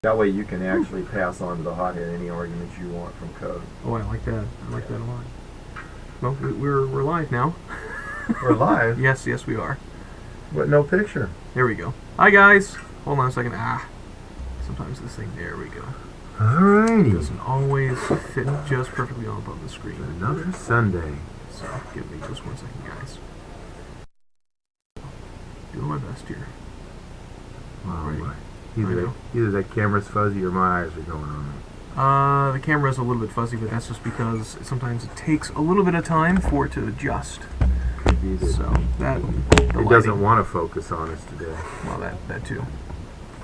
That way you can actually pass on to the hothead any arguments you want from code. Oh, I like that. I like that a lot. Well, we're live now. We're live? Yes, we are. But no picture. There we go. Hi, guys. Hold on a second. Sometimes this thing. There we go. Alrighty. Doesn't always fit just perfectly on above the screen. Another Sunday. So, give me just 1 second, guys. Doing my best here. Wow. Either that camera's fuzzy or my eyes are going on. The camera's a little bit fuzzy, but that's just because sometimes it takes a little bit of time for it to adjust. So that it doesn't want to focus on us today. Well, that too.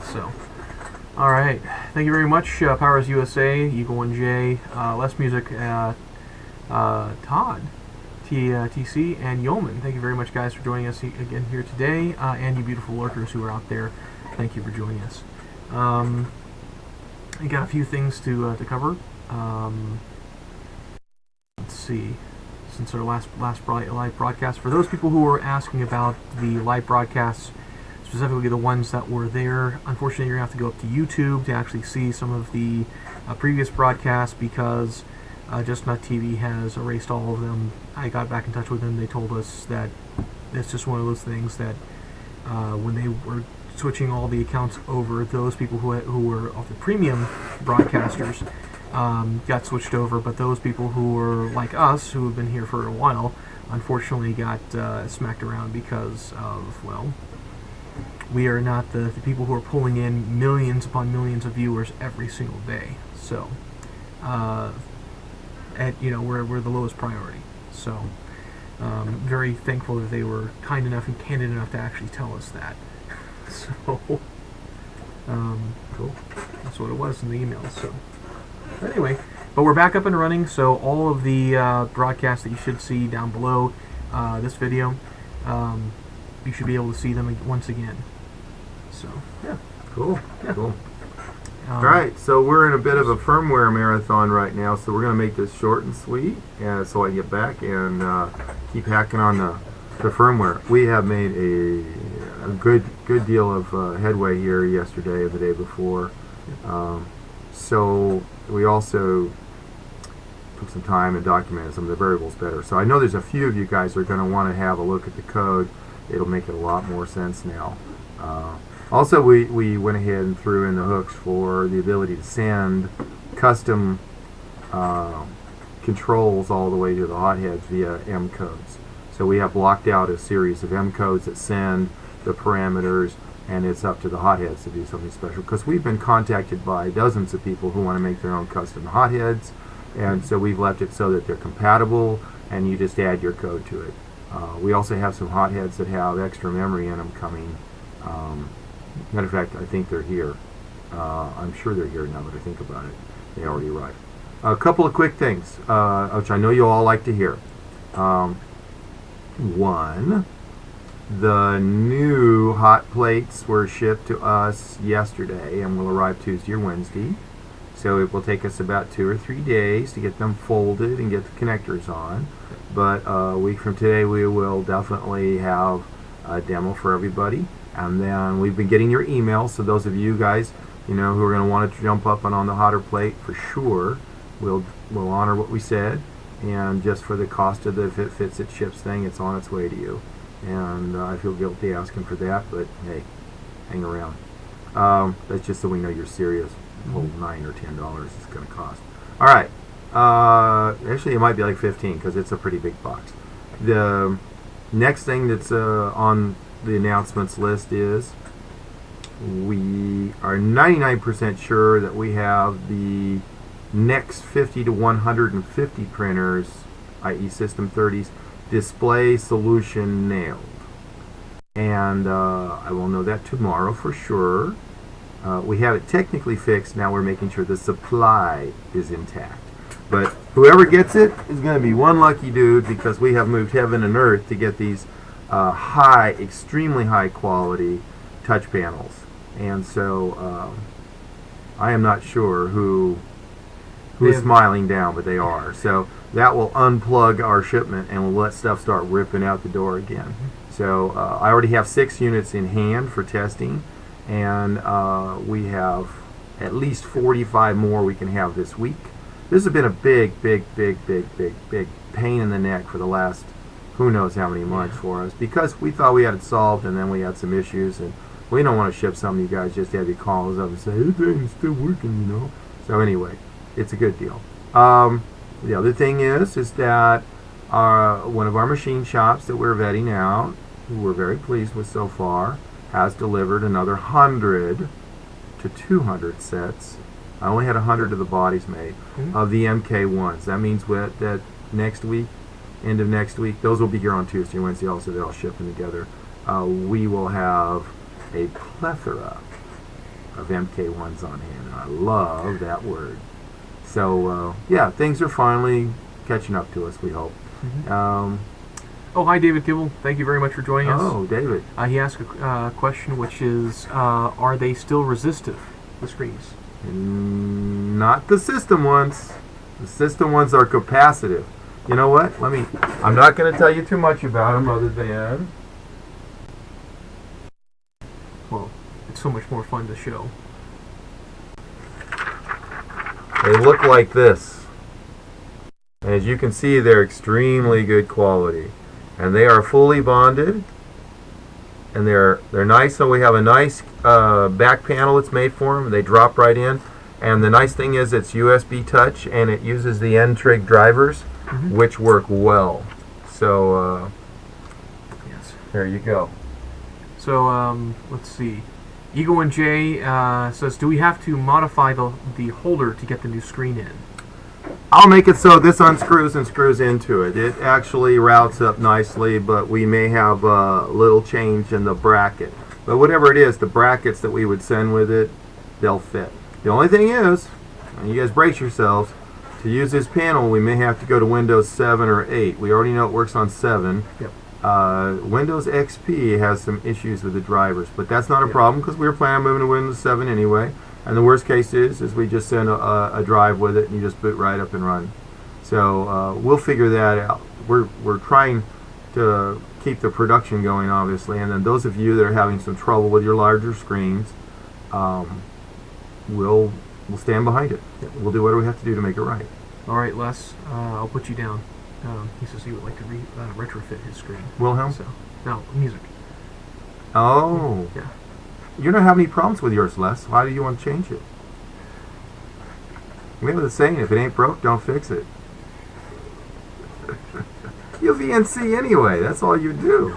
So, all right. Thank you very much, Powers USA, Eagle 1J, Less Music, Todd, TC, and Yeoman. Thank you very much, guys, for joining us again here today, and you beautiful lurkers who are out there. Thank you for joining us. I got a few things to cover. Let's see. Since our last live broadcast, for those people who were asking about the live broadcasts, specifically the ones that were there, unfortunately you're going to have to go up to YouTube to actually see some of the previous broadcasts because Just Not TV has erased all of them. I got back in touch with them. They told us that it's just one of those things that when they were switching all the accounts over, those people who were of the premium broadcasters got switched over, but those people who were like us, who have been here for a while, unfortunately got smacked around because of, well, we are not the people who are pulling in millions upon millions of viewers every single day. So, we're the lowest priority. So, very thankful that they were kind enough and candid enough to actually tell us that. So, cool. That's what it was in the email. So, anyway, but we're back up and running. So all of the broadcasts that you should see down below this video, you should be able to see them once again. So, yeah. Cool. Yeah. Cool. All right, so we're in a bit of a firmware marathon right now, so we're going to make this short and sweet, so I get back and keep hacking on the firmware. We have made a good deal of headway here yesterday and the day before. So we also took some time and documented some of the variables better. So I know there's a few of you guys that are going to want to have a look at the code. It'll make it a lot more sense now. Also, we went ahead and threw in the hooks for the ability to send custom controls all the way to the hotheads via M codes. So we have blocked out a series of M codes that send the parameters, and it's up to the hotheads to do something special, because we've been contacted by dozens of people who want to make their own custom hotheads, and so we've left it so that they're compatible and you just add your code to it. We also have some hotheads that have extra memory in them coming. Matter of fact, I think they're here. I'm sure they're here now that I think about it. They already arrived. A couple of quick things, which I know you all like to hear. One, the new hot plates were shipped to us yesterday and will arrive Tuesday or Wednesday. So it will take us about 2 or 3 days to get them folded and get the connectors on. But a week from today we will definitely have a demo for everybody. And then we've been getting your emails, so those of you guys, who are going to want to jump up and on the hotter plate for sure, we'll honor what we said. And just for the cost of the if it fits it ships thing, it's on its way to you. And I feel guilty asking for that, but hey, hang around. That's just so we know you're serious. The whole $9 or $10 is going to cost. All right. Actually, it might be like 15 because it's a pretty big box. The next thing that's on the announcements list is we are 99% sure that we have the next 50 to 150 printers, i.e. System 30s, display solution nailed. And I will know that tomorrow for sure. We have it technically fixed. Now we're making sure the supply is intact. But whoever gets it is going to be one lucky dude, because we have moved heaven and earth to get these extremely high quality touch panels. And so I am not sure who is smiling down, but they are. So that will unplug our shipment and we'll let stuff start ripping out the door again. So I already have 6 units in hand for testing, and we have at least 45 more we can have this week. This has been a big pain in the neck for the last who knows how many months for us, because we thought we had it solved and then we had some issues, and we don't want to ship something you guys just have you call us up and say, hey, it's still working, you know. So anyway, it's a good deal. The other thing is that one of our machine shops that we're vetting out, who we're very pleased with so far, has delivered another 100 to 200 sets. I only had 100 of the bodies made of the MK1s. That means that next week, end of next week, those will be here on Tuesday and Wednesday also. They're all shipping together. We will have a plethora of MK1s on hand. And I love that word. So, yeah, things are finally catching up to us, we hope. Oh, hi, David Kibble. Thank you very much for joining us. Oh, David. He asked a question, which is, are they still resistive, the screens? Not the system ones. The system ones are capacitive. You know what? I'm not going to tell you too much about them other than... Well, it's so much more fun to show. They look like this. As you can see, they're extremely good quality. And they are fully bonded. And they're nice, so we have a nice back panel that's made for them. They drop right in. And the nice thing is it's USB touch, and it uses the N-Trig drivers, which work well. So, yes. There you go. So, let's see. Eagle and Jay says, do we have to modify the holder to get the new screen in? I'll make it so this unscrews and screws into it. It actually routes up nicely, but we may have a little change in the bracket. But whatever it is, the brackets that we would send with it, they'll fit. The only thing is, and you guys brace yourselves, to use this panel we may have to go to Windows 7 or 8. We already know it works on 7. Yep. Windows XP has some issues with the drivers, but that's not a problem because we were planning on moving to Windows 7 anyway. And the worst case is we just send a drive with it and you just boot right up and run. So we'll figure that out. We're trying to keep the production going, obviously, and then those of you that are having some trouble with your larger screens, we'll stand behind it. We'll do whatever we have to do to make it right. All right, Les, I'll put you down. He says he would like to retrofit his screen. Wilhelm? So, no, music. Oh. Yeah. You don't have any problems with yours, Les. Why do you want to change it? We have the saying, if it ain't broke, don't fix it. You'll VNC anyway. That's all you do.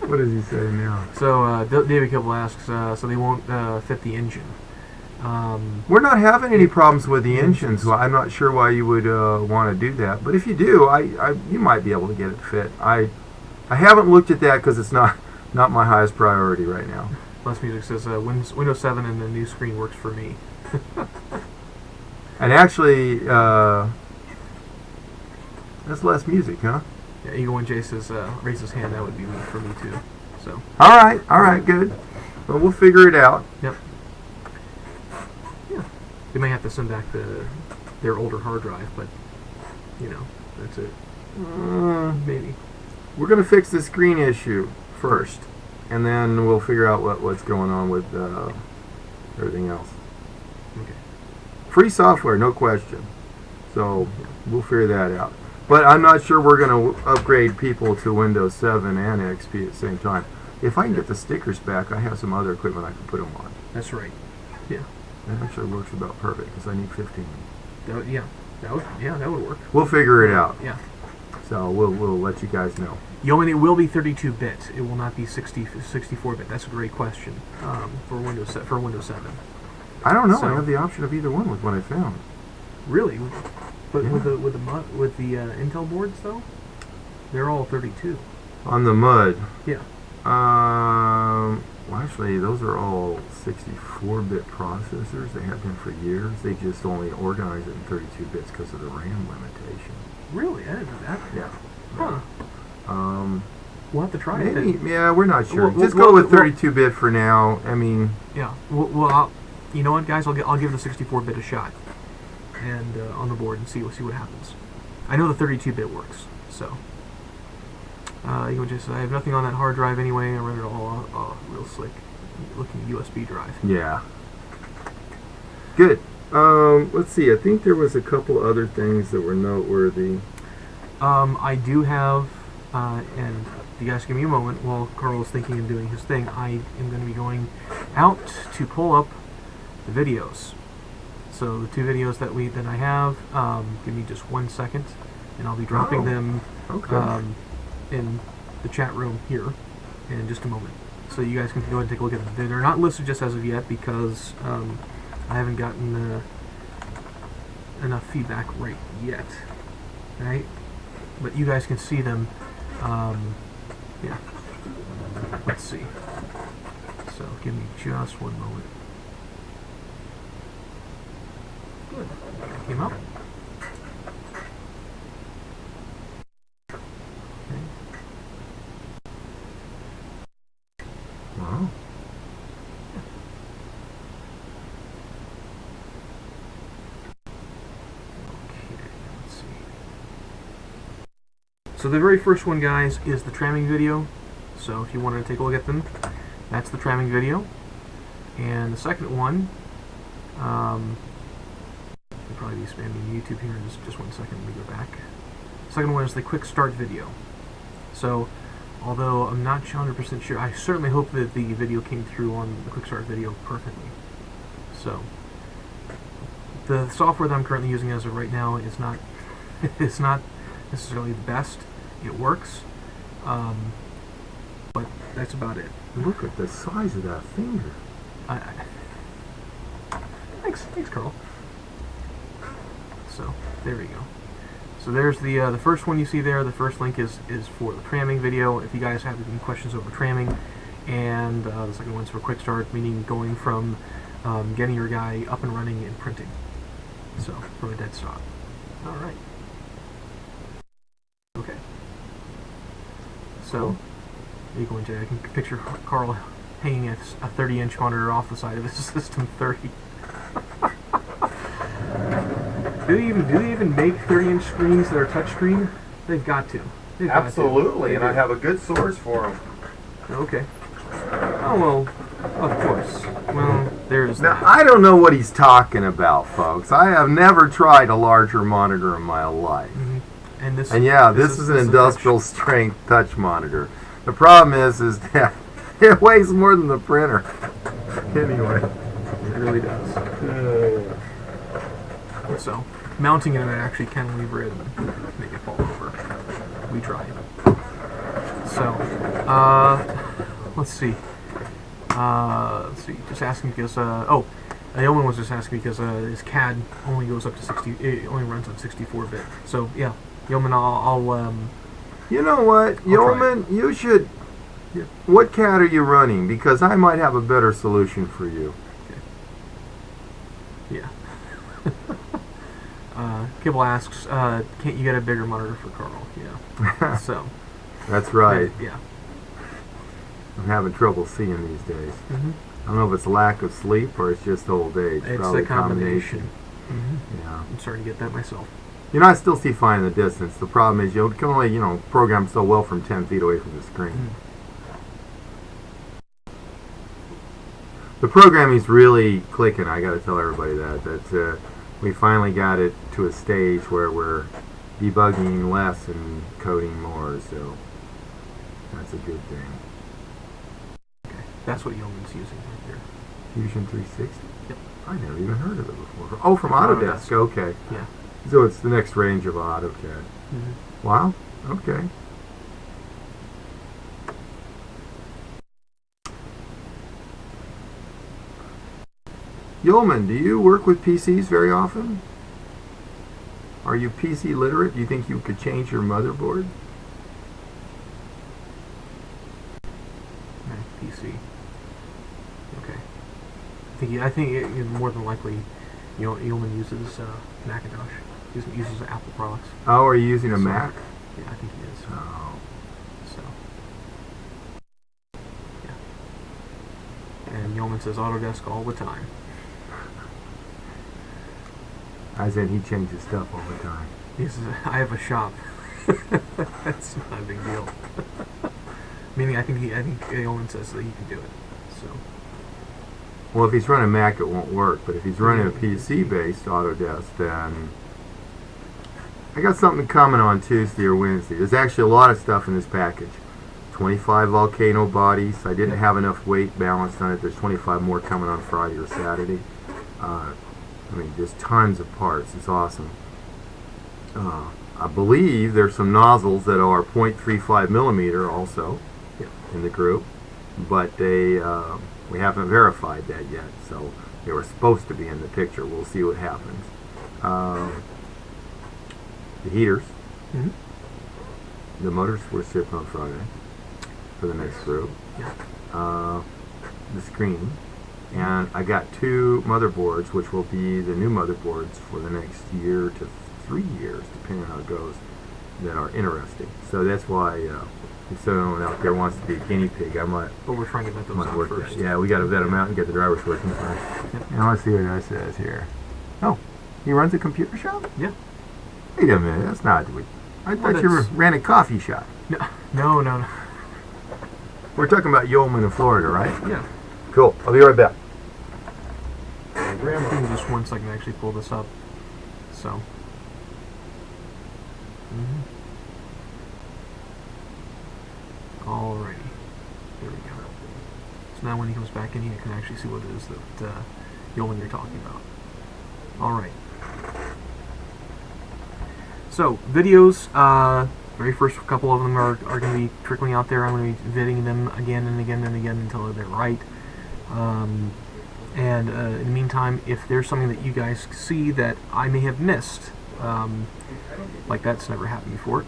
What does he say now? So, David Kibble asks, so they won't fit the engine. We're not having any problems with the engine, so I'm not sure why you would want to do that. But if you do, you might be able to get it fit. I haven't looked at that because it's not my highest priority right now. Les Music says Windows 7 and the new screen works for me. And actually, that's less music, huh? Yeah, Eagle and Jay says raise his hand. That would be for me too. So. All right, good. Well, we'll figure it out. Yep. Yeah. They may have to send back their older hard drive, but that's it. Maybe. We're gonna fix the screen issue first, and then we'll figure out what's going on with everything else. Okay. Free software, no question. So we'll figure that out. But I'm not sure we're going to upgrade people to Windows 7 and XP at the same time. If I can get the stickers back, I have some other equipment I can put them on. That's right. Yeah. That actually works about perfect because I need 15. That would work. We'll figure it out. Yeah. So we'll let you guys know. It will be 32-bit. It will not be 64-bit. That's a great question for Windows 7. I don't know. So, I have the option of either one with what I found. Really? But Yeah. with the Intel boards though, they're all 32. On the MUD. Yeah. Well, actually, those are all 64-bit processors. They have been for years. They just only organize it in 32 bits because of the RAM limitation. Really? I didn't know that. Yeah. Huh. We'll have to try it Maybe. then. Yeah, we're not sure. Well, just go with 32-bit for now. I mean. Yeah. Well, you know what, guys? I'll give the 64-bit a shot, and on the board and see what happens. I know the 32-bit works, so. You just I have nothing on that hard drive anyway. I run it all real slick looking USB drive. Yeah. Good. Let's see. I think there was a couple other things that were noteworthy. I do have, and you guys give me a moment while Carl is thinking and doing his thing. I am going to be going out to pull up the videos. So the two videos that I have, give me just 1 second, and I'll be dropping them in the chat room here in just a moment. So you guys can go ahead and take a look at them. They're not listed just as of yet because I haven't gotten enough feedback right yet, right? But you guys can see them. Yeah. Let's see. So give me just 1 moment. Good. That came up. Okay. Wow. So the very first one, guys, is the tramming video. So if you want to take a look at them, that's the tramming video. And the second one, I'll probably be spamming YouTube here in just 1 second. Let me go back. The second one is the quick start video. So although I'm not 100% sure, I certainly hope that the video came through on the quick start video perfectly. So the software that I'm currently using as of right now is not it's not necessarily the best. It works, but that's about it. Look at the size of that finger. Thanks, Carl. So there we go. So there's the first one you see there. The first link is for the tramming video. If you guys have any questions over tramming, and the second one's for quick start, meaning going from getting your guy up and running and printing. So from a dead stop. All right. Okay. So, there you go, Jay. I can picture Carl hanging a 30-inch monitor off the side of his System 30. do they even make 30-inch screens that are touchscreen? They've got to. Absolutely, and I have a good source for them. Okay. Oh well, of course. Well, there's now, that. I don't know what he's talking about, folks. I have never tried a larger monitor in my life. Mm-hmm. And yeah, this is an industrial strength touch monitor. The problem is that it weighs more than the printer. Anyway, it really does. So mounting it, I actually cantilever it and make it fall over. We tried. So let's see. Just asking because Yeoman was just asking because his CAD only goes up to 60. It only runs on 64-bit. So yeah. Yeoman, I'll you know what, Yeoman, you should. Yeah. What CAD are you running? Because I might have a better solution for you. Okay. Yeah. Kibble asks, can't you get a bigger monitor for Carl? Yeah. So. That's right. Yeah. I'm having trouble seeing these days. Mm-hmm. I don't know if it's lack of sleep or it's just old age. It's probably a combination. Mm-hmm. Yeah. I'm starting to get that myself. You know, I still see fine in the distance. The problem is you can only, program so well from 10 feet away from the screen. The programming's really clicking. I got to tell everybody that we finally got it to a stage where we're debugging less and coding more. So that's a good thing. Okay, that's what Yeoman's using right there. Fusion 360. Yep. I never even heard of it before. Oh, from Autodesk. Okay. Yeah. So it's the next range of AutoCAD. Mm-hmm. Wow. Okay. Yeoman, do you work with PCs very often? Are you PC literate? Do you think you could change your motherboard? PC. Okay. I think more than likely, Yeoman uses Macintosh. He uses Apple products. Oh, are you using a Mac? Yeah, I think he is. Oh. So. Yeah. And Yeoman says Autodesk all the time. I said he changes stuff all the time. He says, I have a shop. That's not a big deal. Meaning, I think Yeoman says that he can do it. So. Well, if he's running Mac, it won't work. But if he's running a PC-based Autodesk, then I got something coming on Tuesday or Wednesday. There's actually a lot of stuff in this package. 25 volcano bodies. I didn't have enough weight balanced on it. There's 25 more coming on Friday or Saturday. I mean, just tons of parts. It's awesome. I believe there's some nozzles that are 0.35 millimeter also in the group, but we haven't verified that yet. So they were supposed to be in the picture. We'll see what happens. The heaters. The motors were shipped on Friday for the next group. The screen. And I got 2 motherboards, which will be the new motherboards for the next year to 3 years, depending on how it goes, that are interesting. So that's why if someone out there wants to be a guinea pig, I might. But we're trying to vet those out first. Yeah, we got to vet them out and get the drivers working first. Now let's see what that says here. Oh, he runs a computer shop? Yeah. Wait a minute, that's not. I thought you ran a coffee shop. No. We're talking about Yeoman in Florida, right? Yeah. Cool. I'll be right back. Give me just 1 second to actually pull this up. So. Alrighty. There we go. So now when he comes back in, he can actually see what it is that you're talking about. Alright. So, videos, very first couple of them are going to be trickling out there. I'm going to be vetting them again and again and again until they're right. In the meantime, if there's something that you guys see that I may have missed, like that's never happened before,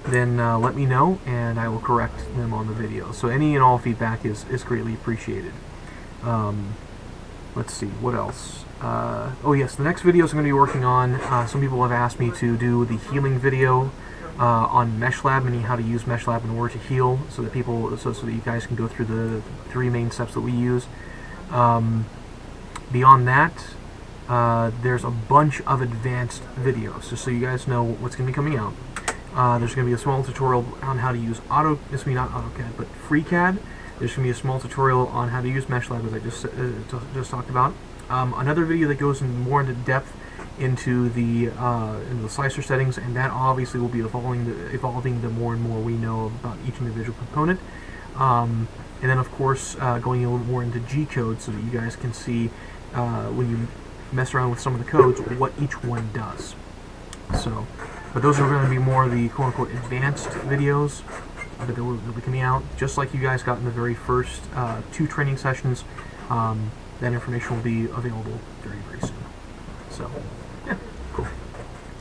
then let me know and I will correct them on the video. So any and all feedback is greatly appreciated. Let's see, what else? Oh yes, the next videos I'm going to be working on, some people have asked me to do the healing video on MeshLab, meaning how to use MeshLab in order to heal, so that so that you guys can go through the 3 main steps that we use. Beyond that, there's a bunch of advanced videos, just so you guys know what's going to be coming out. There's going to be a small tutorial on how to use not AutoCAD, but FreeCAD. There's going to be a small tutorial on how to use MeshLab, as I just talked about. Another video that goes more into depth into the slicer settings, and that obviously will be evolving the more and more we know about each individual component. And then, of course, going a little more into G-code so that you guys can see when you mess around with some of the codes what each one does. So, but those are going to be more of the quote-unquote advanced videos that will be coming out, just like you guys got in the very first 2 training sessions. That information will be available very, very soon. So, yeah, cool.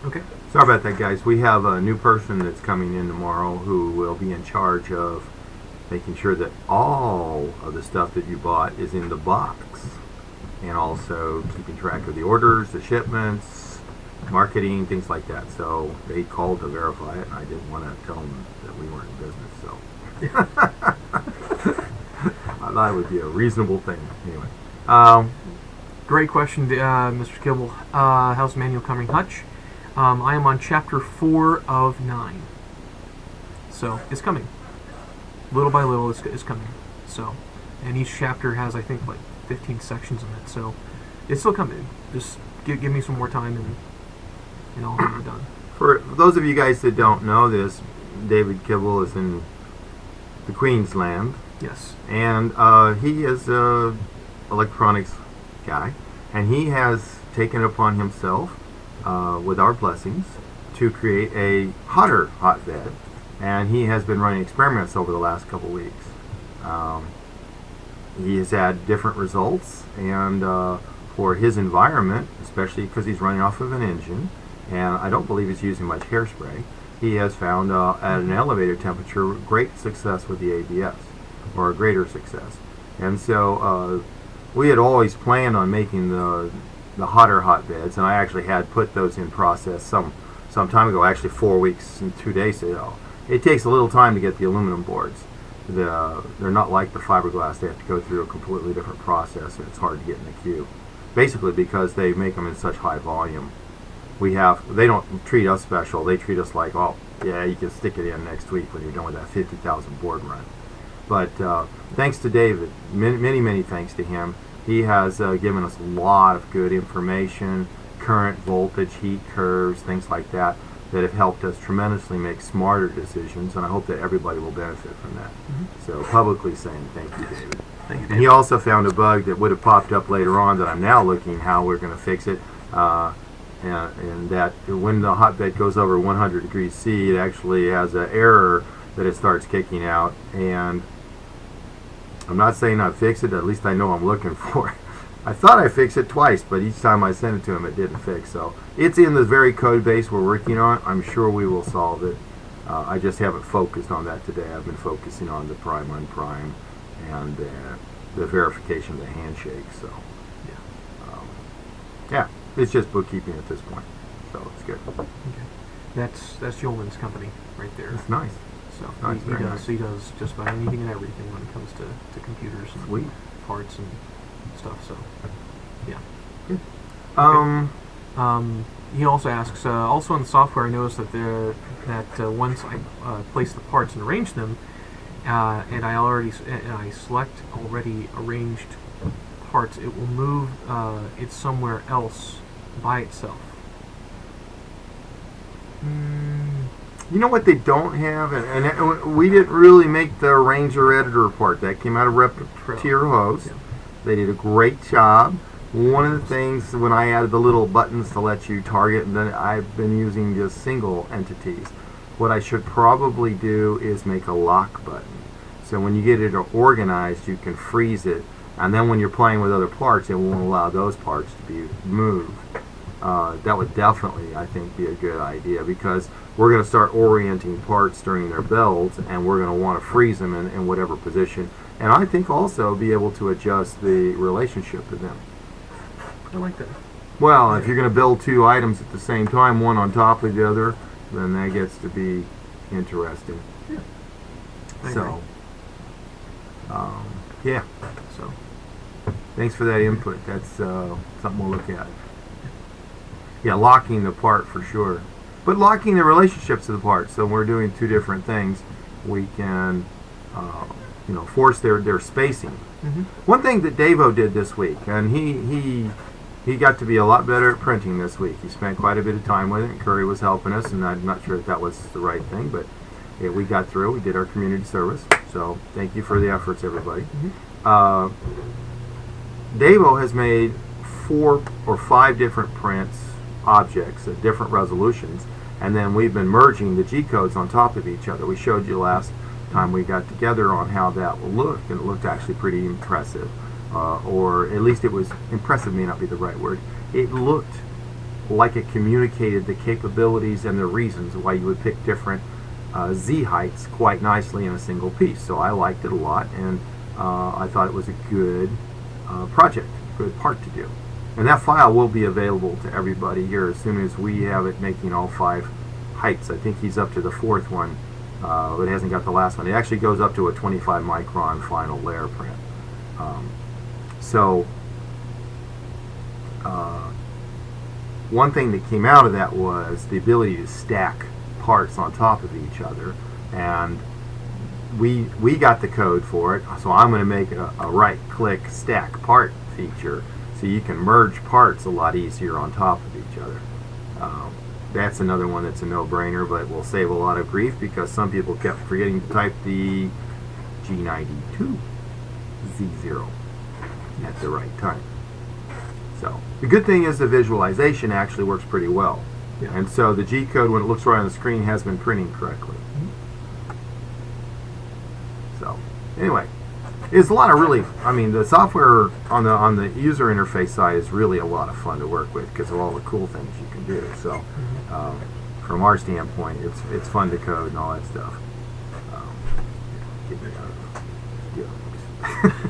Okay. Sorry about that, guys. We have a new person that's coming in tomorrow who will be in charge of making sure that all of the stuff that you bought is in the box, and also keeping track of the orders, the shipments, marketing, things like that. So they called to verify it, and I didn't want to tell them that we weren't in business. So I thought it would be a reasonable thing. Anyway. Great question, Mr. Kibble. How's the manual coming, Hutch? I am on chapter 4 of 9. So, it's coming. Little by little, it's coming. So, and each chapter has, I think, like 15 sections in it. So, it's still coming. Just give me some more time and I'll have it done. For those of you guys that don't know this, David Kibble is in the Queensland. Yes. And he is electronics guy, and he has taken it upon himself, with our blessings, to create a hotbed, and he has been running experiments over the last couple weeks. He has had different results, and for his environment, especially because he's running off of an engine, and I don't believe he's using much hairspray, he has found at an elevated temperature great success with the ABS, or a greater success. And so we had always planned on making the hotter hotbeds, and I actually had put those in process some time ago, actually 4 weeks and 2 days ago. It takes a little time to get the aluminum boards. They're not like the fiberglass. They have to go through a completely different process, and it's hard to get in the queue. Basically because they make them in such high volume. They don't treat us special. They treat us like, oh, yeah, you can stick it in next week when you're done with that 50,000 board run. But thanks to David, many thanks to him. He has given us a lot of good information, current voltage, heat curves, things like that, that have helped us tremendously make smarter decisions, and I hope that everybody will benefit from that. So publicly saying thank you, David. Thank you, And David. he also found a bug that would have popped up later on that I'm now looking how we're going to fix it. And that when the hotbed goes over 100 degrees C, it actually has an error that it starts kicking out. And I'm not saying I fix it, at least I know I'm looking for it. I thought I fixed it twice, but each time I sent it to him, it didn't fix. So it's in the very code base we're working on. I'm sure we will solve it. I just haven't focused on that today. I've been focusing on the prime, unprime, and the verification of the handshake. So yeah, it's just bookkeeping at this point. So it's good. Okay. That's Yeoman's company right there. It's nice. So Nice, he very does nice. he does just about anything and everything when it comes to computers and Sweet. parts and stuff. So yeah. He also asks, also on the software, I noticed that once I place the parts and arrange them, and I select already arranged parts, it will move it somewhere else by itself. You know what they don't have, and we didn't really make the arranger editor part. That came out of Repetier Host. Yeah. They did a great job. One of the things when I added the little buttons to let you target, and then I've been using just single entities. What I should probably do is make a lock button. So when you get it organized, you can freeze it, and then when you're playing with other parts, it won't allow those parts to be moved. That would definitely, I think, be a good idea, because we're going to start orienting parts during their builds, and we're going to want to freeze them in whatever position. And I think also be able to adjust the relationship to them. I like that. Well, if you're going to build two items at the same time, one on top of the other, then that gets to be interesting. Yeah. I So, agree. yeah. So Thanks for that input. That's something we'll look at. Yeah, locking the part for sure. But locking the relationships of the parts. So when we're doing two different things, we can, force their spacing. One thing that Davo did this week, and he got to be a lot better at printing this week. He spent quite a bit of time with it, and Curry was helping us, and I'm not sure if that was the right thing, but we got through. We did our community service. So thank you for the efforts, everybody. Davo has made 4 or 5 different prints, objects at different resolutions, and then we've been merging the G-codes on top of each other. We showed you last time we got together on how that looked, and it looked actually pretty impressive. Or at least it was impressive, may not be the right word. It looked like it communicated the capabilities and the reasons why you would pick different Z heights quite nicely in a single piece. So I liked it a lot, and I thought it was a good project, good part to do. And that file will be available to everybody here as soon as we have it making all 5 heights. I think he's up to the 4th one, but it hasn't got the last one. It actually goes up to a 25 micron final layer print. One thing that came out of that was the ability to stack parts on top of each other, and we got the code for it, so I'm going to make a right-click stack part feature so you can merge parts a lot easier on top of each other. That's another one that's a no-brainer, but will save a lot of grief because some people kept forgetting to type the G92 Z0 at the right time. So the good thing is the visualization actually works pretty well. Yeah. And so the G code, when it looks right on the screen, has been printing correctly. So anyway, it's a lot of really, the software on the user interface side is really a lot of fun to work with because of all the cool things you can do. So from our standpoint, it's fun to code and all that stuff. Get me out of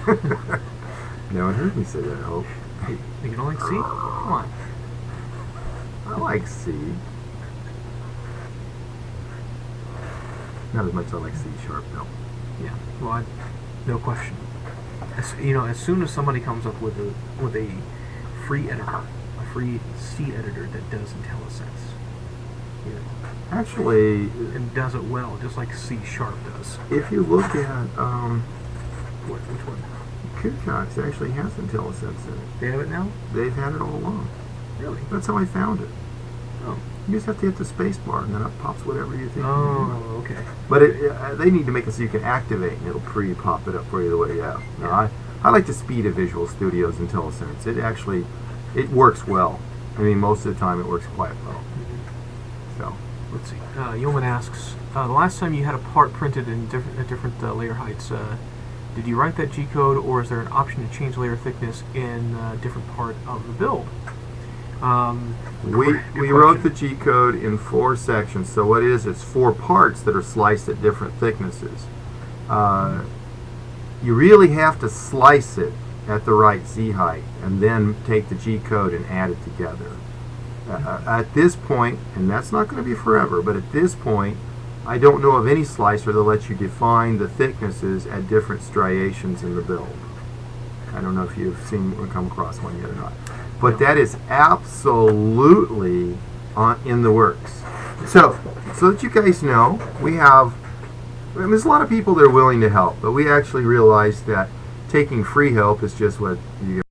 the No one heard me say that, I hope. you don't like C? Come on. I like C. Not as much as I like C sharp though. Yeah. Well, no question. As soon as somebody comes up with a free editor, a free C editor that does IntelliSense, Actually, and does it well, just like C# does. if you look at Which one? Cocox actually has IntelliSense in it. They have it now? They've had it all along. Really? That's how I found it. Oh. You just have to hit the space bar and then it pops whatever you think. Oh, okay. But they need to make it so you can activate and it'll pre-pop it up for you the way you have. Now, I like the speed of Visual Studio's IntelliSense. It works well. I mean, most of the time it works quite well. So. Let's see. Yeoman asks, the last time you had a part printed in different layer heights, did you write that G-code, or is there an option to change layer thickness in a different part of the build? We wrote the G-code in 4 sections. So what it is, it's 4 parts that are sliced at different thicknesses. You really have to slice it at the right Z height and then take the G-code and add it together. At this point, and that's not going to be forever, but at this point, I don't know of any slicer that lets you define the thicknesses at different striations in the build. I don't know if you've seen or come across one yet or not. But that is absolutely in the works. So that you guys know, there's a lot of people that are willing to help, but we actually realized that taking free help is just what you